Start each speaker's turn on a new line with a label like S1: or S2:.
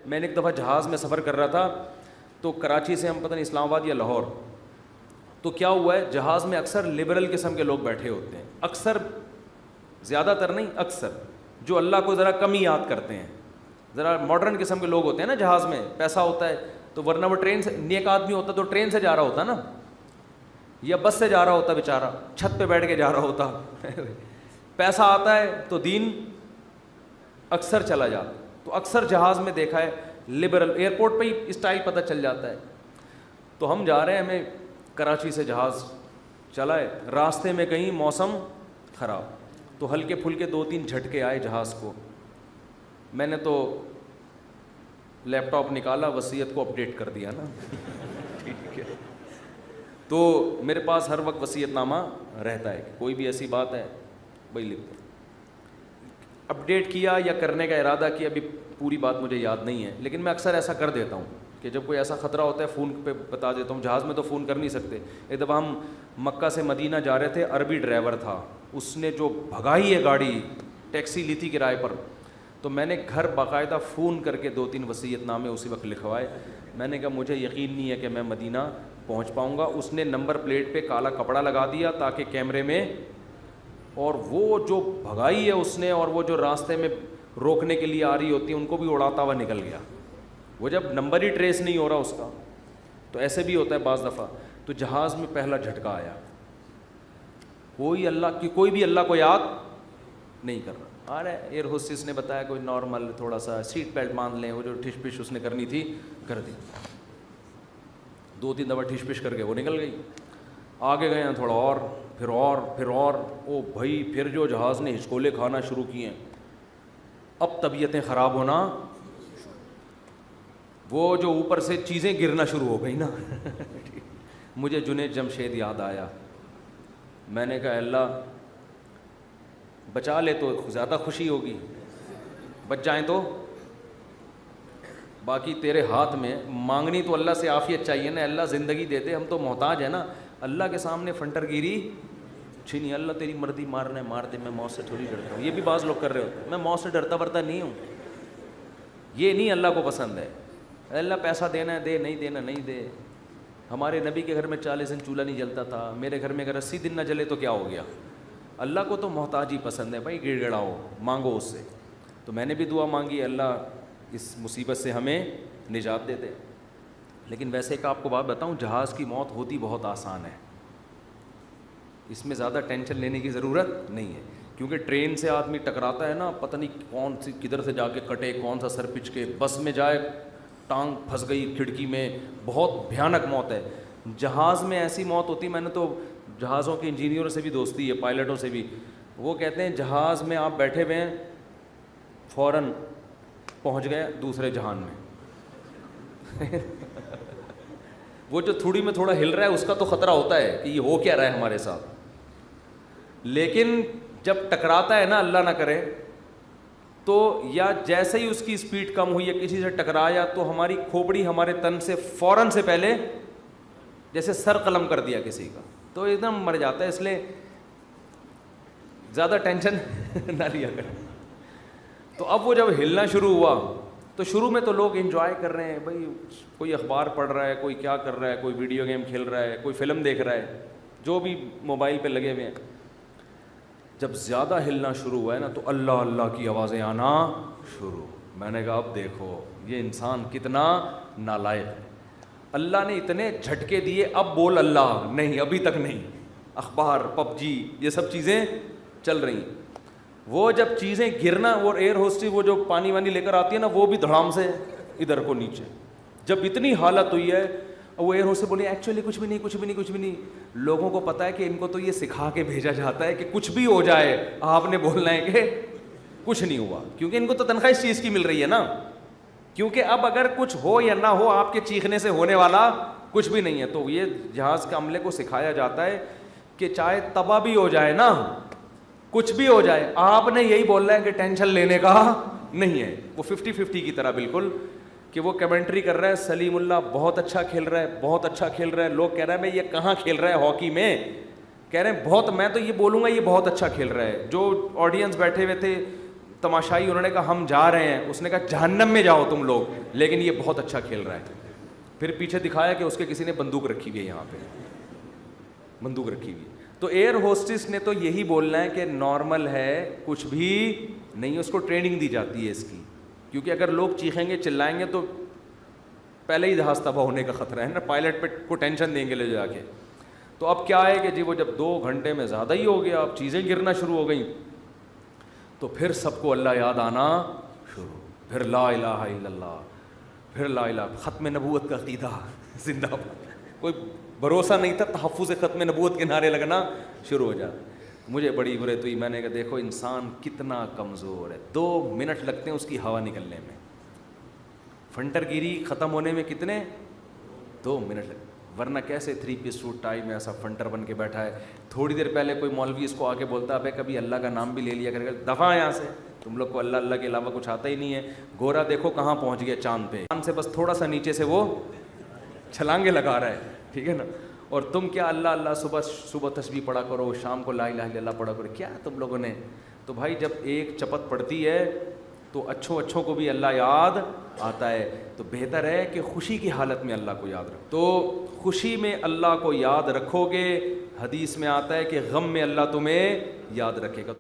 S1: میں نے ایک دفعہ جہاز میں سفر کر رہا تھا تو کراچی سے ہم پتہ نہیں اسلام آباد یا لاہور، تو کیا ہوا ہے جہاز میں اکثر لبرل قسم کے لوگ بیٹھے ہوتے ہیں، اکثر، زیادہ تر نہیں، اکثر جو اللہ کو ذرا کم ہی یاد کرتے ہیں، ذرا ماڈرن قسم کے لوگ ہوتے ہیں نا جہاز میں، پیسہ ہوتا ہے تو ورنہ وہ ٹرین سے، نیک آدمی ہوتا تو ٹرین سے جا رہا ہوتا نا، یا بس سے جا رہا ہوتا بیچارہ، چھت پہ بیٹھ کے جا رہا ہوتا پیسہ آتا ہے تو دین اکثر چلا جاتا، تو اکثر جہاز میں دیکھا ہے لبرل، ایئرپورٹ پہ ہی اسٹائل پتہ چل جاتا ہے. تو ہم جا رہے ہیں، ہمیں کراچی سے جہاز چلا ہے، راستے میں کہیں موسم خراب، تو ہلکے پھلکے 2-3 جھٹکے آئے جہاز کو. میں نے تو لیپ ٹاپ نکالا، وصیت کو اپڈیٹ کر دیا نا ٹھیک ہے، تو میرے پاس ہر وقت وصیت نامہ رہتا ہے، کہ کوئی بھی ایسی بات ہے وہی لکھتے. اپڈیٹ کیا یا کرنے کا ارادہ کیا، ابھی پوری بات مجھے یاد نہیں ہے، لیکن میں اکثر ایسا کر دیتا ہوں کہ جب کوئی ایسا خطرہ ہوتا ہے فون پہ بتا دیتا ہوں. جہاز میں تو فون کر نہیں سکتے. ایک دفعہ ہم مکہ سے مدینہ جا رہے تھے، عربی ڈرائیور تھا، اس نے جو بھگائی ہے گاڑی، ٹیکسی لی تھی کرائے پر، تو میں نے گھر باقاعدہ فون کر کے 2-3 وصیت نامے اسی وقت لکھوائے. میں نے کہا مجھے یقین نہیں ہے کہ میں مدینہ پہنچ پاؤں گا. اس نے نمبر پلیٹ پہ کالا کپڑا لگا دیا تاکہ کیمرے میں، اور وہ جو بھگائی ہے اس نے، اور وہ جو راستے میں روکنے کے لیے آ رہی ہوتی ہے ان کو بھی اڑاتا ہوا نکل گیا. وہ جب نمبر ہی ٹریس نہیں ہو رہا اس کا، تو ایسے بھی ہوتا ہے بعض دفعہ. تو جہاز میں پہلا جھٹکا آیا، کوئی بھی اللہ کو یاد نہیں کر رہا. ارے ایئر ہوسٹس نے بتایا کوئی نارمل تھوڑا سا سیٹ بیلٹ باندھ لیں، وہ جو ٹھش پش اس نے کرنی تھی کر دی. 2-3 دفعہ ٹھش پش کر کے وہ نکل گئی. آگے گئے ہیں تھوڑا اور، پھر اور، پھر اور، او بھائی پھر جو جہاز نے ہچکولے کھانا شروع کیے ہیں، اب طبیعتیں خراب ہونا، وہ جو اوپر سے چیزیں گرنا شروع ہو گئی نا مجھے جنید جمشید یاد آیا. میں نے کہا اللہ بچا لے تو زیادہ خوشی ہوگی، بچ جائیں تو باقی تیرے ہاتھ میں. مانگنی تو اللہ سے عافیت چاہیے نا، اللہ زندگی دے دے، ہم تو محتاج ہیں نا. اللہ کے سامنے فنٹر گیری چھینی، اللہ تیری مرضی، مارنا ہے مار دے، میں موت سے تھوڑی ڈرتا ہوں. یہ بھی بعض لوگ کر رہے ہوتے ہیں، میں موت سے ڈرتا ورتا نہیں ہوں. یہ نہیں اللہ کو پسند ہے. اللہ پیسہ دینا ہے دے، نہیں دینا نہیں دے. ہمارے نبی کے گھر میں 40 دن چولہا نہیں جلتا تھا، میرے گھر میں اگر 80 دن نہ جلے تو کیا ہو گیا. اللہ کو تو محتاج ہی پسند ہے بھائی، گڑ گڑاؤ، مانگو اس سے. تو میں نے بھی دعا مانگی، اللہ اس مصیبت سے ہمیں نجات دے دے. لیکن ویسے ایک آپ کو بات بتاؤں، جہاز کی موت ہوتی بہت آسان ہے، اس میں زیادہ ٹینشن لینے کی ضرورت نہیں ہے. کیونکہ ٹرین سے آدمی ٹکراتا ہے نا، پتہ نہیں کون سی کدھر سے جا کے کٹے، کون سا سر پچ کے، بس میں جائے ٹانگ پھنس گئی کھڑکی میں، بہت بھیانک موت ہے. جہاز میں ایسی موت ہوتی، میں نے تو جہازوں کے انجینئروں سے بھی دوستی ہے، پائلٹوں سے بھی، وہ کہتے ہیں جہاز میں آپ بیٹھے ہوئے ہیں، فوراً پہنچ گئے دوسرے جہان میں وہ جو تھوڑی میں تھوڑا ہل رہا ہے اس کا تو خطرہ ہوتا ہے کہ یہ ہو کیا رہا ہے ہمارے ساتھ، لیکن جب ٹکراتا ہے نا، اللہ نہ کرے، تو یا جیسے ہی اس کی اسپیڈ کم ہوئی یا کسی سے ٹکرایا تو ہماری کھوپڑی ہمارے تن سے فوراً سے پہلے جیسے سر قلم کر دیا کسی کا، تو ایک دم مر جاتا ہے. اس لیے زیادہ ٹینشن نہ لیا کریں. تو اب وہ جب ہلنا شروع ہوا تو شروع میں تو لوگ انجوائے کر رہے ہیں بھائی، کوئی اخبار پڑھ رہا ہے، کوئی کیا کر رہا ہے، کوئی ویڈیو گیم کھیل رہا ہے، کوئی فلم دیکھ رہا ہے، جو بھی موبائل پہ لگے ہوئے ہیں. جب زیادہ ہلنا شروع ہوا ہے نا تو اللہ اللہ کی آوازیں آنا شروع. میں نے کہا اب دیکھو یہ انسان کتنا نالائق ہے. اللہ نے اتنے جھٹکے دیے، اب بول اللہ نہیں، ابھی تک نہیں. اخبار، پب جی، یہ سب چیزیں چل رہی ہیں. وہ جب چیزیں گرنا، وہ ایئر ہوسٹس وہ جو پانی وانی لے کر آتی ہے نا، وہ بھی دھڑام سے ادھر کو نیچے. جب اتنی حالت ہوئی ہے، وہ ایئر ہوسٹس بولی ایکچولی کچھ بھی نہیں، کچھ بھی نہیں، کچھ بھی نہیں. لوگوں کو پتہ ہے کہ ان کو تو یہ سکھا کے بھیجا جاتا ہے کہ کچھ بھی ہو جائے آپ نے بولنا ہے کہ کچھ نہیں ہوا، کیونکہ ان کو تو تنخواہ اس چیز کی مل رہی ہے نا. کیونکہ اب اگر کچھ ہو یا نہ ہو، آپ کے چیخنے سے ہونے والا کچھ بھی نہیں ہے. تو یہ جہاز کے عملے کو سکھایا جاتا ہے کہ چاہے تباہ بھی ہو جائے نا، کچھ بھی ہو جائے، آپ نے یہی بولنا ہے کہ ٹینشن لینے کا نہیں ہے. وہ 50-50 کی طرح بالکل، کہ وہ کمنٹری کر رہا ہے سلیم اللہ بہت اچھا کھیل رہا ہے، بہت اچھا کھیل رہا ہے. لوگ کہہ رہے ہیں میں یہ کہاں کھیل رہا ہے ہاکی میں، کہہ رہے ہیں بہت، میں تو یہ بولوں گا یہ بہت اچھا کھیل رہا ہے. جو آڈینس بیٹھے ہوئے تھے تماشائی انہوں نے کہا ہم جا رہے ہیں, اس نے کہا جہنم میں جاؤ تم لوگ, لیکن یہ بہت اچھا کھیل رہا ہے. پھر پیچھے دکھایا کہ اس کے کسی نے بندوق رکھی ہوئی ہے, یہاں پہ بندوق رکھی ہوئی ہے. تو ایئر ہوسٹس نے تو یہی بولنا ہے کہ نارمل ہے, کچھ بھی نہیں, اس کو ٹریننگ دی جاتی ہے اس کی, کیونکہ اگر لوگ چیخیں گے چلائیں گے تو پہلے ہی جہاز تباہ ہونے کا خطرہ ہے نا, پائلٹ پہ کو ٹینشن دیں گے لے جا کے. تو اب کیا ہے کہ جی وہ جب 2 گھنٹے میں زیادہ ہی ہو گیا, اب چیزیں گرنا شروع ہو گئیں, تو پھر سب کو اللہ یاد آنا شروع, پھر لا الہ الا اللہ, پھر لا الہ, ختم نبوت کا عقیدہ زندہ باد. کوئی بھروسہ نہیں تھا, تحفظ ختم نبوت کے نعرے لگنا شروع ہو جاتے. مجھے بڑی برے تو میں نے کہا دیکھو انسان کتنا کمزور ہے, 2 منٹ لگتے ہیں اس کی ہوا نکلنے میں, فنٹر گیری ختم ہونے میں کتنے 2 منٹ لگتے, ورنہ کیسے 3 پیس سوٹ ٹائی میں ایسا فنٹر بن کے بیٹھا ہے. تھوڑی دیر پہلے کوئی مولوی اس کو آ کے بولتا ہے کبھی اللہ کا نام بھی لے لیا کرے, دفعہ یہاں سے, تم لوگ کو اللہ اللہ کے علاوہ کچھ آتا ہی نہیں ہے. گورا دیکھو کہاں پہنچ گیا چاند پہ, چاند سے بس تھوڑا سا نیچے سے وہ چھلانگے لگا رہا ہے, ٹھیک ہے نا. اور تم کیا اللہ اللہ صبح تسبیح پڑھا کرو, شام کو لا الہ الا اللہ پڑھا کرو, کیا تم لوگوں نے. تو بھائی جب ایک چپت پڑتی ہے تو اچھوں کو بھی اللہ یاد آتا ہے. تو بہتر ہے کہ خوشی کی حالت میں اللہ کو یاد رکھو. تو خوشی میں اللہ کو یاد رکھو گے, حدیث میں آتا ہے کہ غم میں اللہ تمہیں یاد رکھے گا.